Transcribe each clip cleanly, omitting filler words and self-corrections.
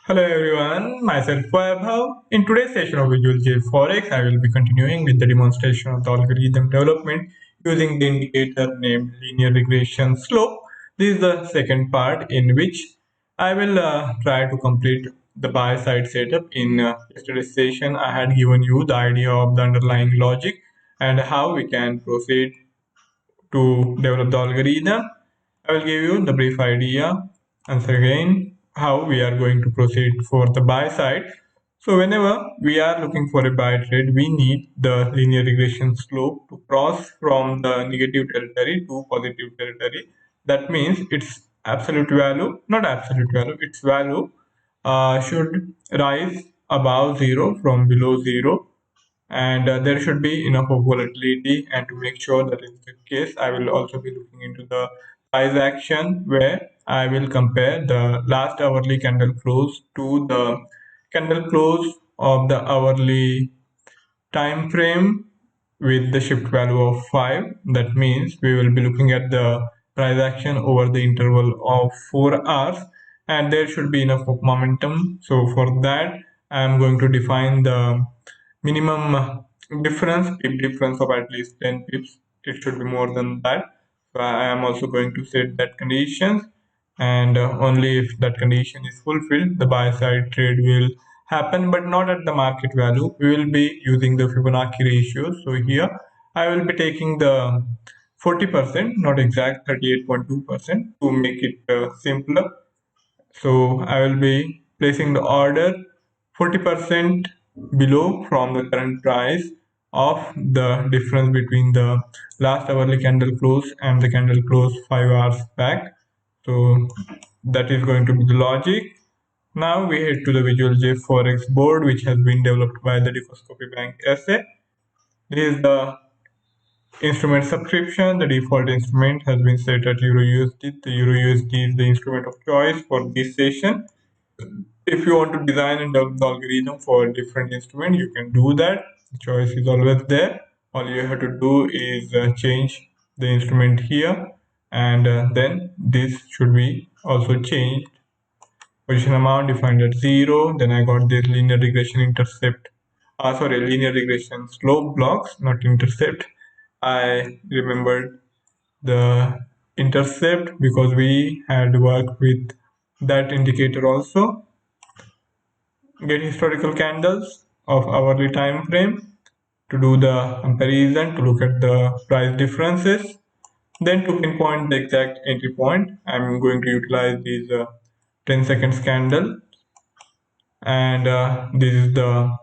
Hello everyone, myself Vaibhav. In today's session of Visual JForex, I will be continuing with the demonstration of the algorithm development using the indicator named linear regression slope. This is the second part in which I will try to complete the buy side setup. In yesterday's session, I had given you the idea of the underlying logic and how we can proceed to develop the algorithm. I will give you the brief idea once again how we are going to proceed for the buy side. So whenever we are looking for a buy trade, we need the linear regression slope to cross from the negative territory to positive territory. That means its absolute value, not absolute value, its value should rise above zero from below zero, and there should be enough of volatility. And to make sure that is the case, I will also be looking into the price action, where I will compare the last hourly candle close to the candle close of the hourly time frame with the shift value of 5. That means we will be looking at the price action over the interval of 4 hours, and there should be enough of momentum. So for that, I am going to define the minimum difference of at least 10 pips. It should be more than that. So I am also going to set that conditions, and only if that condition is fulfilled, the buy side trade will happen, but not at the market value. We will be using the Fibonacci ratio. So here I will be taking the 40%, not exact 38.2%, to make it simpler. So I will be placing the order 40% below from the current price of the difference between the last hourly candle close and the candle close 5 hours back. So that is going to be the logic. Now we head to the Visual JForex board, which has been developed by the Dukascopy Bank SA. This is the instrument subscription. The default instrument has been set at Euro USD. The Euro USD is the instrument of choice for this session. If you want to design and develop the algorithm for a different instrument, you can do that. The choice is always there. All you have to do is change the instrument here, and then this should be also changed. Position amount defined at 0. Then I got this linear regression intercept. Linear regression slope blocks, not intercept. I remembered the intercept because we had worked with that indicator also. Get historical candles of hourly time frame to do the comparison, to look at the price differences. Then to pinpoint the exact entry point, I'm going to utilize these 10 seconds candle, and this is the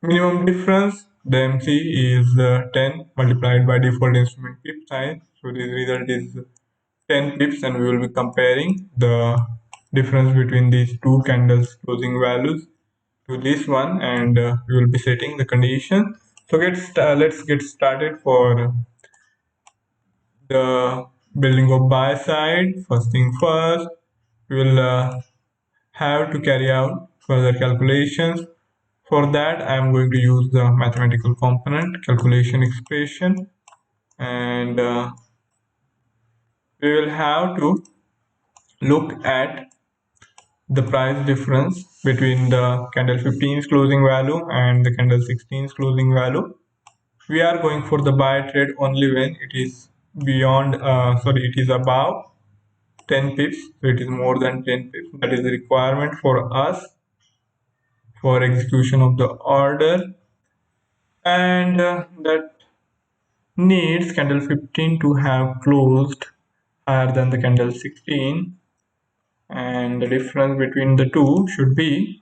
minimum difference. The MC is 10 multiplied by default instrument pip size. So this result is 10 pips, and we will be comparing the difference between these two candles closing values to this one, and we will be setting the condition. So let's get started for the building of buy side. First thing first, we will have to carry out further calculations. For that, I am going to use the mathematical component calculation expression, and we will have to look at the price difference between the candle 15's closing value and the candle 16's closing value. We are going for the buy trade only when it is it is above 10 pips. So it is more than 10 pips. That is the requirement for us for execution of the order, and that needs candle 15 to have closed higher than the candle 16, and the difference between the two should be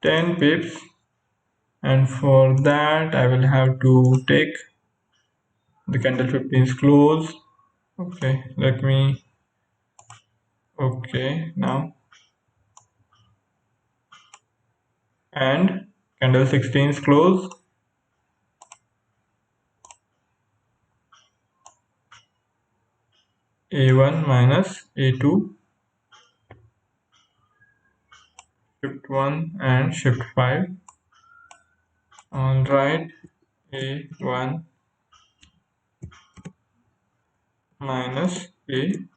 10 pips. And for that, I will have to take the candle 15's close. Okay, now, and candle 16's close, A1 minus A2, shift 1 and shift 5. Alright, A1 minus A2.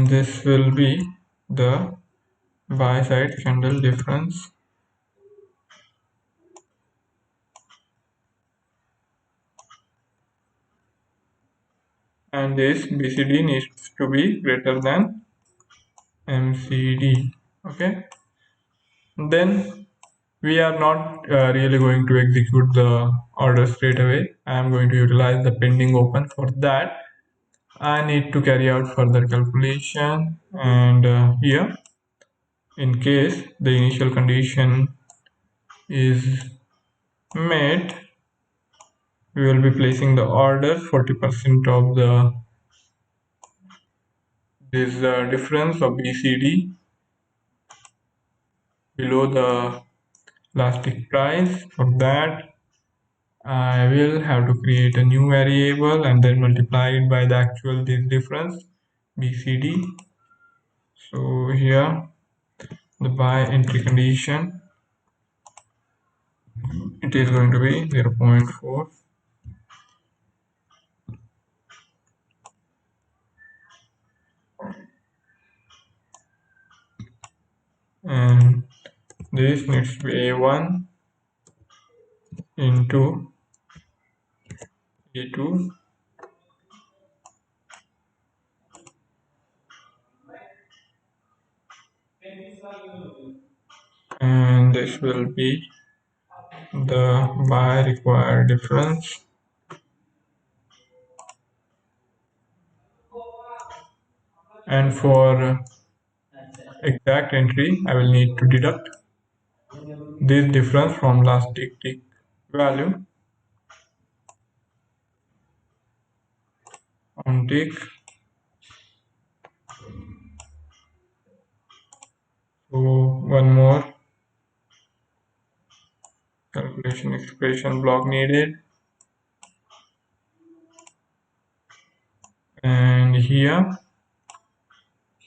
and this will be the buy side candle difference, and this BCD needs to be greater than MCD. Okay, then we are not really going to execute the order straight away. I am going to utilize the pending open. For that I need to carry out further calculation, and here, in case the initial condition is met, we will be placing the order 40% of the this difference of BCD below the last tick price. For that I will have to create a new variable and then multiply it by the actual this difference BCD. So here the buy entry condition, it is going to be 0.4, and this needs to be A1 into A2, and this will be the buy required difference, and for exact entry I will need to deduct this difference from last tick value on tick. So one more calculation expression block needed, and here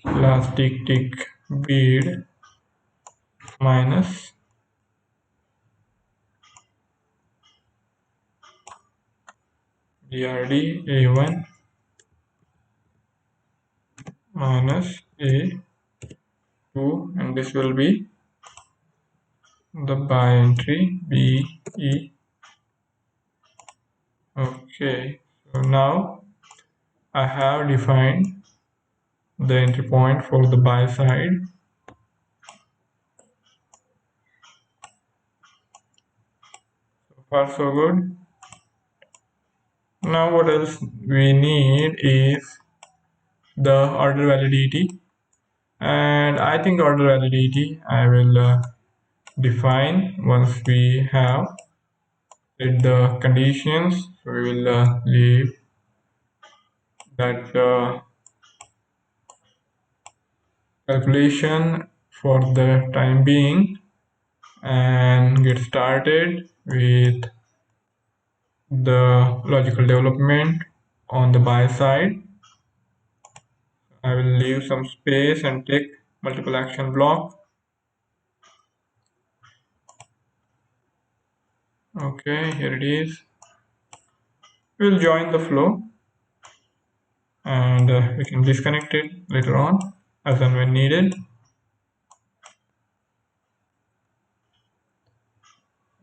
last tick bid minus BRD A1 minus A2, and this will be the buy entry BE. Okay, so now I have defined the entry point for the buy side. So far so good. Now what else we need is the order validity, and I think order validity I will define once we have set the conditions. So we will leave that calculation for the time being and get started with the logical development on the buy side. I will leave some space and take multiple action block. Okay, here it is. We'll join the flow, and we can disconnect it later on as and when needed.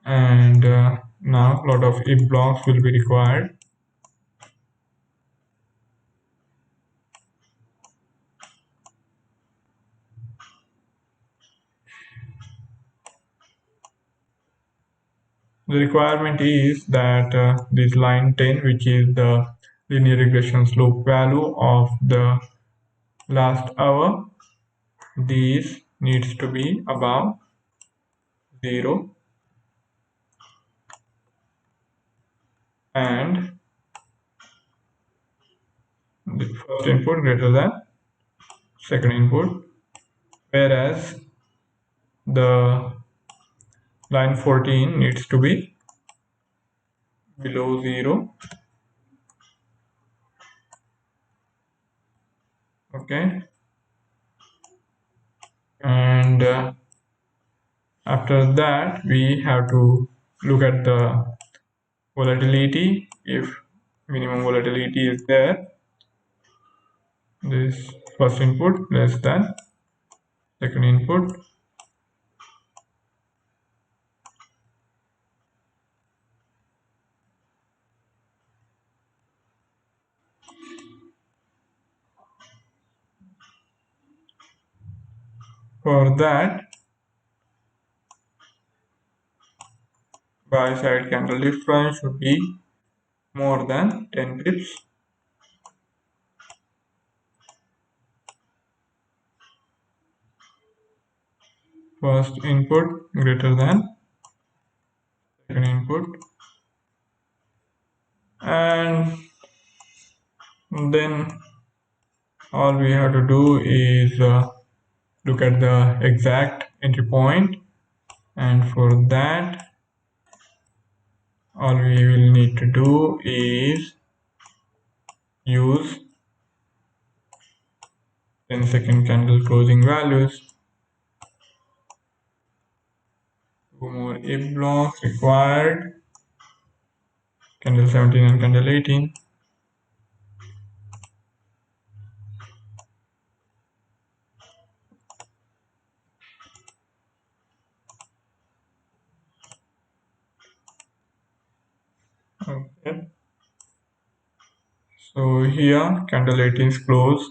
And now a lot of if blocks will be required. The requirement is that this line 10, which is the linear regression slope value of the last hour, this needs to be above 0, and the first input greater than second input, whereas the line 14 needs to be below 0. Okay, and after that we have to look at the volatility. If minimum volatility is there, this first input less than second input. For that, buy side candle difference should be more than 10 pips. First input greater than second input, and then all we have to do is look at the exact entry point, and for that all we will need to do is use 10-second candle closing values. Two more if blocks required, candle 17 and candle 18. Okay. So here candle 18's close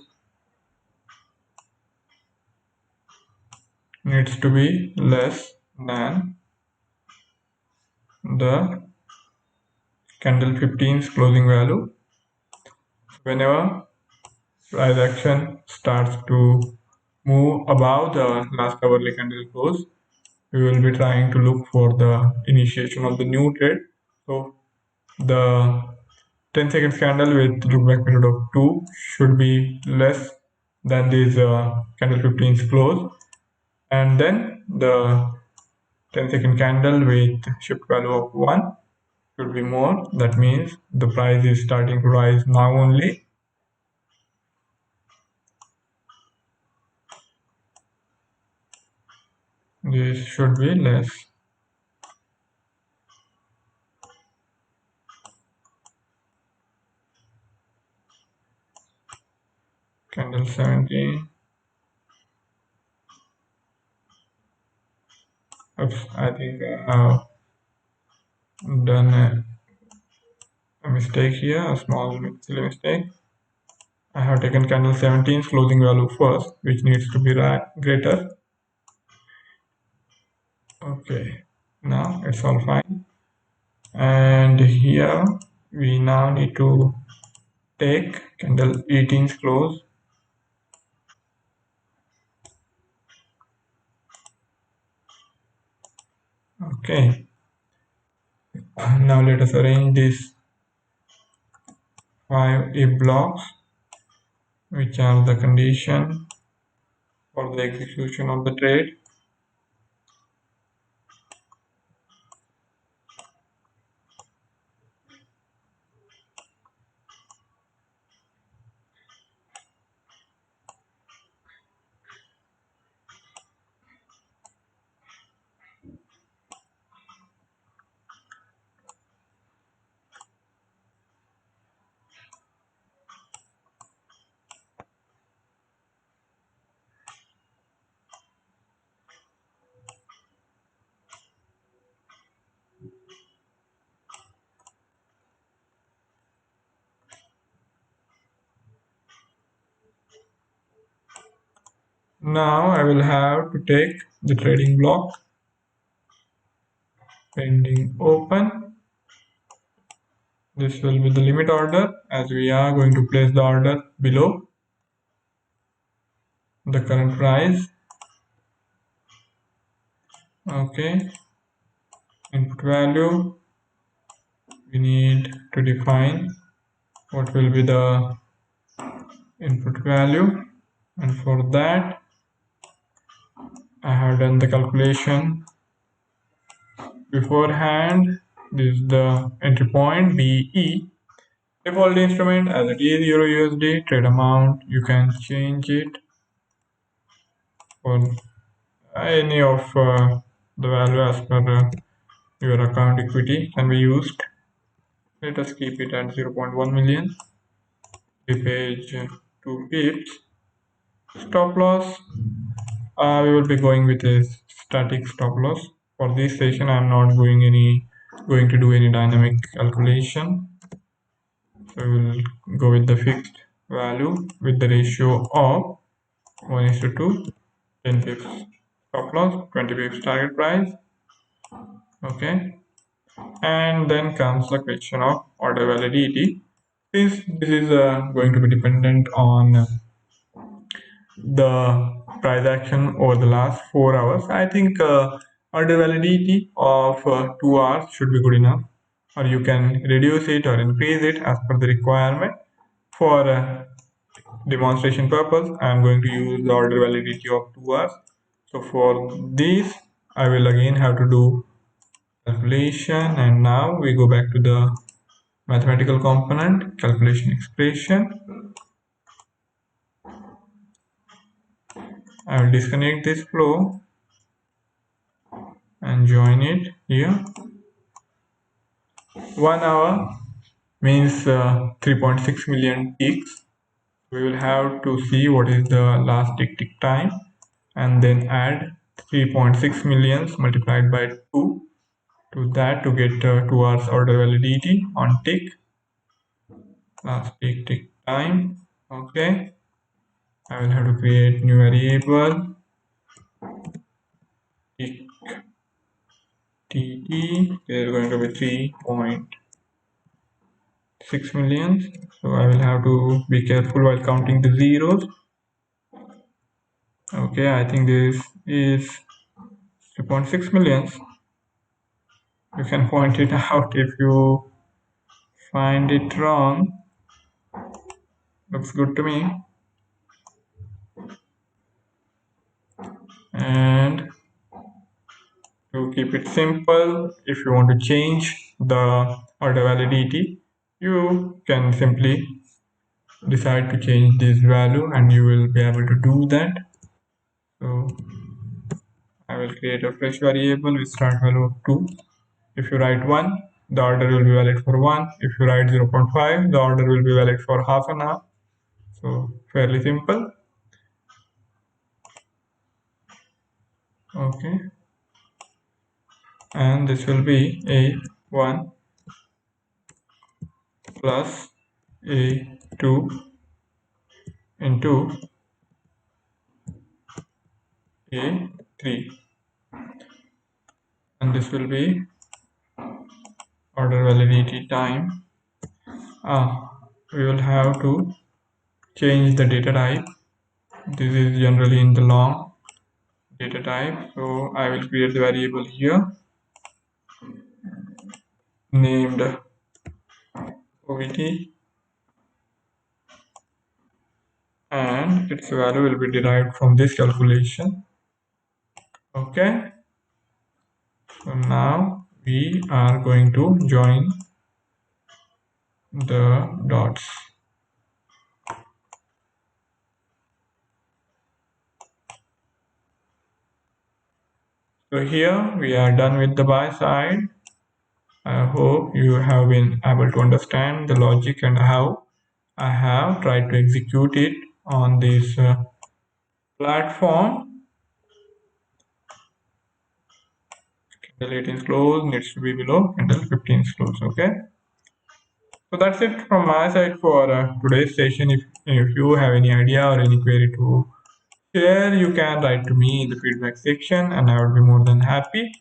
needs to be less than the candle 15's closing value. Whenever price action starts to move above the last hourly candle close, we will be trying to look for the initiation of the new trade. So the 10 seconds candle with look back period of 2 should be less than this candle 15's close, and then the 10-second candle with shift value of 1 should be more. That means the price is starting to rise now only. This should be less. Candle 17. Oops, I think I have done a mistake here, a small silly mistake. I have taken candle 17's closing value first, which needs to be greater. Okay, now it's all fine. And here we now need to take candle 18's close. Okay, now let us arrange these 5 if blocks, which are the condition for the execution of the trade. Now I will have to take the trading block pending open. This will be the limit order, as we are going to place the order below the current price. Okay, input value, we need to define what will be the input value, and for that I have done the calculation beforehand. This is the entry point BE. Default instrument as it is Euro USD. Trade amount, you can change it for any of the value as per your account equity can be used. Let us keep it at 0.1 million. We page 2 pips. Stop loss, we will be going with a static stop loss. For this session, I am not going to do any dynamic calculation. So we will go with the fixed value with the ratio of 1:2, 10 pips stop loss, 20 pips target price. Okay, and then comes the question of order validity. Since this is going to be dependent on the price action over the last 4 hours, I think order validity of 2 hours should be good enough, or you can reduce it or increase it as per the requirement. For demonstration purpose, I am going to use the order validity of 2 hours. So for this, I will again have to do calculation, and now we go back to the mathematical component calculation expression. I will disconnect this flow and join it here. 1 hour means 3.6 million ticks. We will have to see what is the last tick time and then add 3.6 millions multiplied by 2 to that to get 2 hours order validity on tick, last tick time. Okay, I will have to create new variable tick tt. There is going to be 3.6 millions, so I will have to be careful while counting the zeros. Okay, I think this is 3.6 millions. You can point it out if you find it wrong. Looks good to me. And to keep it simple, if you want to change the order validity, you can simply decide to change this value and you will be able to do that. So I will create a fresh variable with start value of 2. If you write 1, the order will be valid for 1. If you write 0.5, the order will be valid for half an hour. So fairly simple. Okay, and this will be A1 plus A2 into A3, and this will be order validity time. We will have to change the data type. This is generally in the long data type, so I will create the variable here named OVT, and its value will be derived from this calculation. Okay, so now we are going to join the dots. So here we are done with the buy side. I hope you have been able to understand the logic and how I have tried to execute it on this platform. Candle 18 close needs to be below candle 15 close. Okay, so that's it from my side for today's session. If you have any idea or any query to share, you can write to me in the feedback section and I would be more than happy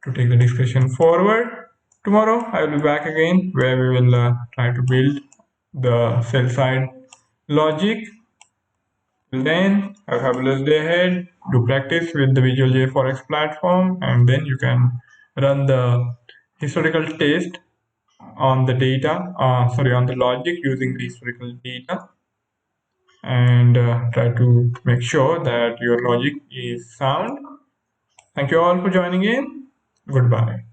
to take the discussion forward. Tomorrow I will be back again where we will try to build the sell side logic. Till then, have a fabulous day ahead. Do practice with the Visual JForex platform, and then you can run the historical test on the data, on the logic using the historical data, and try to make sure that your logic is sound. Thank you all for joining in. Goodbye.